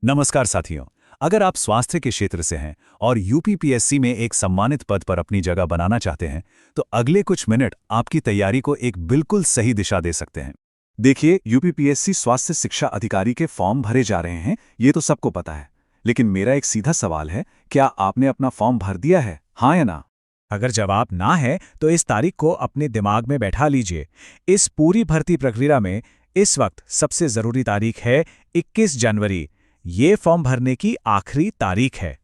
नमस्कार साथियों। अगर आप स्वास्थ्य के क्षेत्र से हैं और यूपीपीएससी में एक सम्मानित पद पर अपनी जगह बनाना चाहते हैं, तो अगले कुछ मिनट आपकी तैयारी को एक बिल्कुल सही दिशा दे सकते हैं। देखिए, यूपीपीएससी स्वास्थ्य शिक्षा अधिकारी के फॉर्म भरे जा रहे हैं, ये तो सबको पता है। लेकिन मेरा एक सीधा सवाल है, क्या आपने अपना फॉर्म भर दिया है, हाँ या ना? अगर जवाब ना है तो इस तारीख को अपने दिमाग में बैठा लीजिए। इस पूरी भर्ती प्रक्रिया में इस वक्त सबसे ज़रूरी तारीख है 21 जनवरी। ये फॉर्म भरने की आखिरी तारीख है।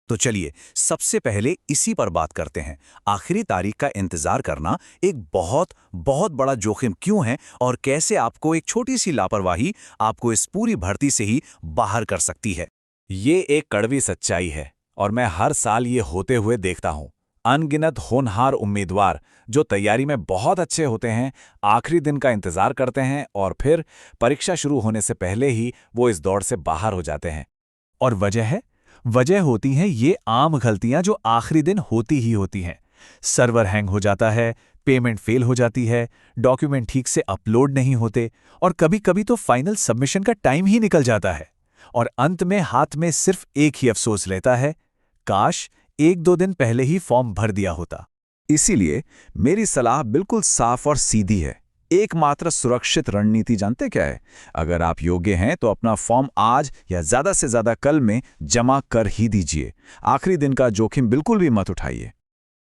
तो चलिए सबसे पहले इसी पर बात करते हैं। आखिरी तारीख का इंतजार करना एक बहुत बहुत बड़ा जोखिम क्यों है और कैसे आपको एक छोटी सी लापरवाही आपको इस पूरी भर्ती से ही बाहर कर सकती है। ये एक कड़वी सच्चाई है और मैं हर साल ये होते हुए देखता हूँ। अनगिनत होनहार उम्मीदवार जो तैयारी में बहुत अच्छे होते हैं, आखिरी दिन का इंतजार करते हैं और फिर परीक्षा शुरू होने से पहले ही वो इस दौड़ से बाहर हो जाते हैं। और वजह होती हैं ये आम गलतियां जो आखिरी दिन होती ही होती हैं। सर्वर हैंग हो जाता है, पेमेंट फेल हो जाती है, डॉक्यूमेंट ठीक से अपलोड नहीं होते और कभी-कभी तो फाइनल सबमिशन का टाइम ही निकल जाता है। और अंत में हाथ में सिर्फ एक ही अफसोस रहता है, काश 1-2 दिन पहले ही फॉर्म भर दिया होता। इसीलिए मेरी सलाह बिल्कुल साफ और सीधी है। एकमात्र सुरक्षित रणनीति जानते क्या है? अगर आप योग्य हैं तो अपना फॉर्म आज या ज्यादा से ज्यादा कल में जमा कर ही दीजिए। आखिरी दिन का जोखिम बिल्कुल भी मत उठाइए।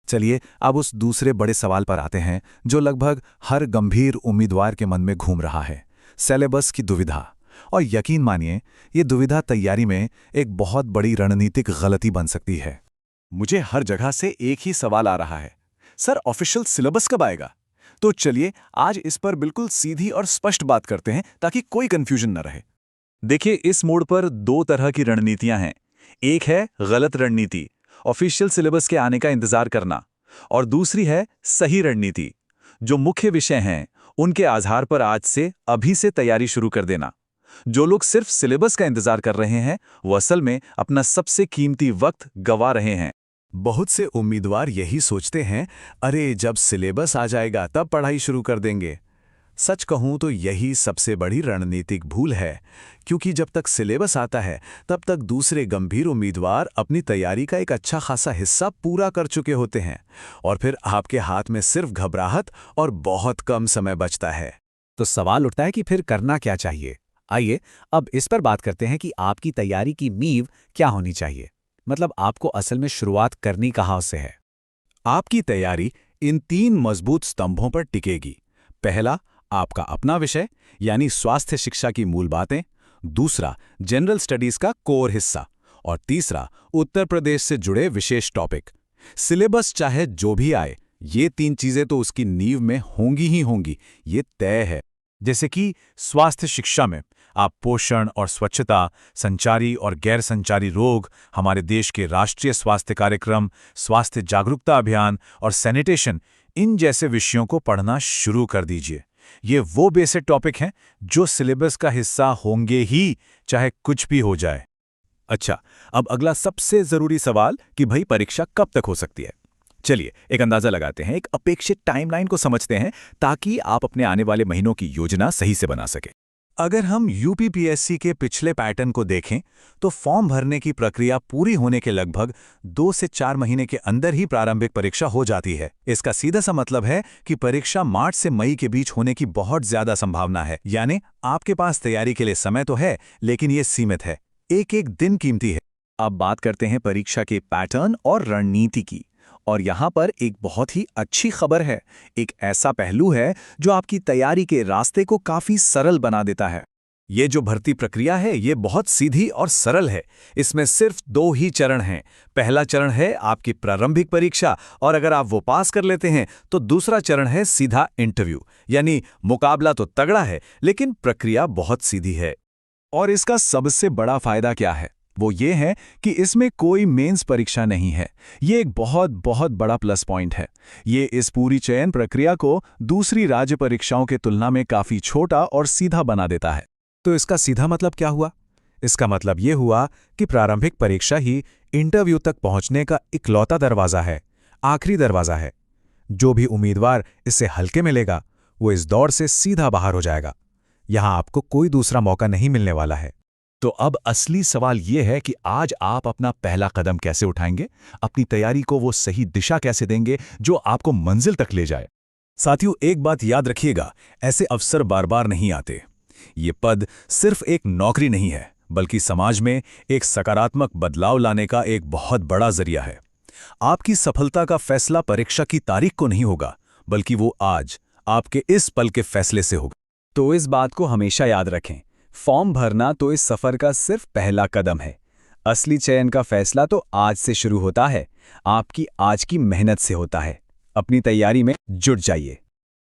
चलिए अब उस दूसरे बड़े सवाल पर आते हैं जो लगभग हर गंभीर उम्मीदवार के मन में घूम रहा है, सिलेबस की दुविधा। और यकीन मानिए, ये दुविधा तैयारी में एक बहुत बड़ी रणनीतिक गलती बन सकती है। मुझे हर जगह से एक ही सवाल आ रहा है, सर ऑफिशियल सिलेबस कब आएगा? तो चलिए आज इस पर बिल्कुल सीधी और स्पष्ट बात करते हैं ताकि कोई कंफ्यूजन न रहे। देखिए, इस मोड़ पर दो तरह की रणनीतियां हैं। एक है गलत रणनीति, ऑफिशियल सिलेबस के आने का इंतजार करना, और दूसरी है सही रणनीति, जो मुख्य विषय हैं उनके आधार पर आज से अभी से तैयारी शुरू कर देना। जो लोग सिर्फ सिलेबस का इंतजार कर रहे हैं वो असल में अपना सबसे कीमती वक्त गंवा रहे हैं। बहुत से उम्मीदवार यही सोचते हैं, अरे जब सिलेबस आ जाएगा तब पढ़ाई शुरू कर देंगे। सच कहूं तो यही सबसे बड़ी रणनीतिक भूल है, क्योंकि जब तक सिलेबस आता है तब तक दूसरे गंभीर उम्मीदवार अपनी तैयारी का एक अच्छा खासा हिस्सा पूरा कर चुके होते हैं और फिर आपके हाथ में सिर्फ घबराहट और बहुत कम समय बचता है। तो सवाल उठता है कि फिर करना क्या चाहिए। आइए अब इस पर बात करते हैं कि आपकी तैयारी की नींव क्या होनी चाहिए। मतलब आपको असल में शुरुआत करनी कहाँ से है। आपकी तैयारी इन 3 मजबूत स्तंभों पर टिकेगी। पहला, आपका अपना विषय यानी स्वास्थ्य शिक्षा की मूल बातें। दूसरा, जनरल स्टडीज का कोर हिस्सा। और तीसरा, उत्तर प्रदेश से जुड़े विशेष टॉपिक। सिलेबस चाहे जो भी आए, ये 3 चीजें तो उसकी नींव में होंगी ही होंगी, ये तय है। जैसे कि स्वास्थ्य शिक्षा में आप पोषण और स्वच्छता, संचारी और गैर संचारी रोग, हमारे देश के राष्ट्रीय स्वास्थ्य कार्यक्रम, स्वास्थ्य जागरूकता अभियान और सैनिटेशन, इन जैसे विषयों को पढ़ना शुरू कर दीजिए। ये वो बेसिक टॉपिक हैं जो सिलेबस का हिस्सा होंगे ही, चाहे कुछ भी हो जाए। अच्छा, अब अगला सबसे जरूरी सवाल कि भाई परीक्षा कब तक हो सकती है। चलिए एक अंदाजा लगाते हैं, एक अपेक्षित टाइमलाइन को समझते हैं ताकि आप अपने आने वाले महीनों की योजना सही से बना सके। अगर हम यूपीपीएससी के पिछले पैटर्न को देखें तो फॉर्म भरने की प्रक्रिया पूरी होने के लगभग 2 से 4 महीने के अंदर ही प्रारंभिक परीक्षा हो जाती है। इसका सीधा सा मतलब है कि परीक्षा मार्च से मई के बीच होने की बहुत ज्यादा संभावना है। यानी आपके पास तैयारी के लिए समय तो है, लेकिन ये सीमित है। एक एक दिन कीमती है। अब बात करते हैं परीक्षा के पैटर्न और रणनीति की। और यहाँ पर एक बहुत ही अच्छी खबर है। एक ऐसा पहलू है जो आपकी तैयारी के रास्ते को काफी सरल बना देता है। ये जो भर्ती प्रक्रिया है ये बहुत सीधी और सरल है। इसमें सिर्फ 2 ही चरण हैं। पहला चरण है आपकी प्रारंभिक परीक्षा, और अगर आप वो पास कर लेते हैं तो दूसरा चरण है सीधा इंटरव्यू। यानी मुकाबला तो तगड़ा है, लेकिन प्रक्रिया बहुत सीधी है। और इसका सबसे बड़ा फायदा क्या है? वो ये है कि इसमें कोई मेंस परीक्षा नहीं है। ये एक बहुत बहुत बड़ा प्लस पॉइंट है। ये इस पूरी चयन प्रक्रिया को दूसरी राज्य परीक्षाओं के तुलना में काफी छोटा और सीधा बना देता है। तो इसका सीधा मतलब क्या हुआ? इसका मतलब ये हुआ कि प्रारंभिक परीक्षा ही इंटरव्यू तक पहुंचने का इकलौता दरवाजा है, आखिरी दरवाजा है। जो भी उम्मीदवार इससे हल्के में लेगा वो इस दौड़ से सीधा बाहर हो जाएगा। यहां आपको कोई दूसरा मौका नहीं मिलने वाला है। तो अब असली सवाल ये है कि आज आप अपना पहला कदम कैसे उठाएंगे, अपनी तैयारी को वो सही दिशा कैसे देंगे जो आपको मंजिल तक ले जाए। साथियों, एक बात याद रखिएगा, ऐसे अवसर बार बार नहीं आते। ये पद सिर्फ एक नौकरी नहीं है, बल्कि समाज में एक सकारात्मक बदलाव लाने का एक बहुत बड़ा जरिया है। आपकी सफलता का फैसला परीक्षा की तारीख को नहीं होगा, बल्कि वो आज आपके इस पल के फैसले से होगा। तो इस बात को हमेशा याद रखें, फॉर्म भरना तो इस सफर का सिर्फ पहला कदम है। असली चयन का फैसला तो आज से शुरू होता है, आपकी आज की मेहनत से होता है। अपनी तैयारी में जुट जाइए।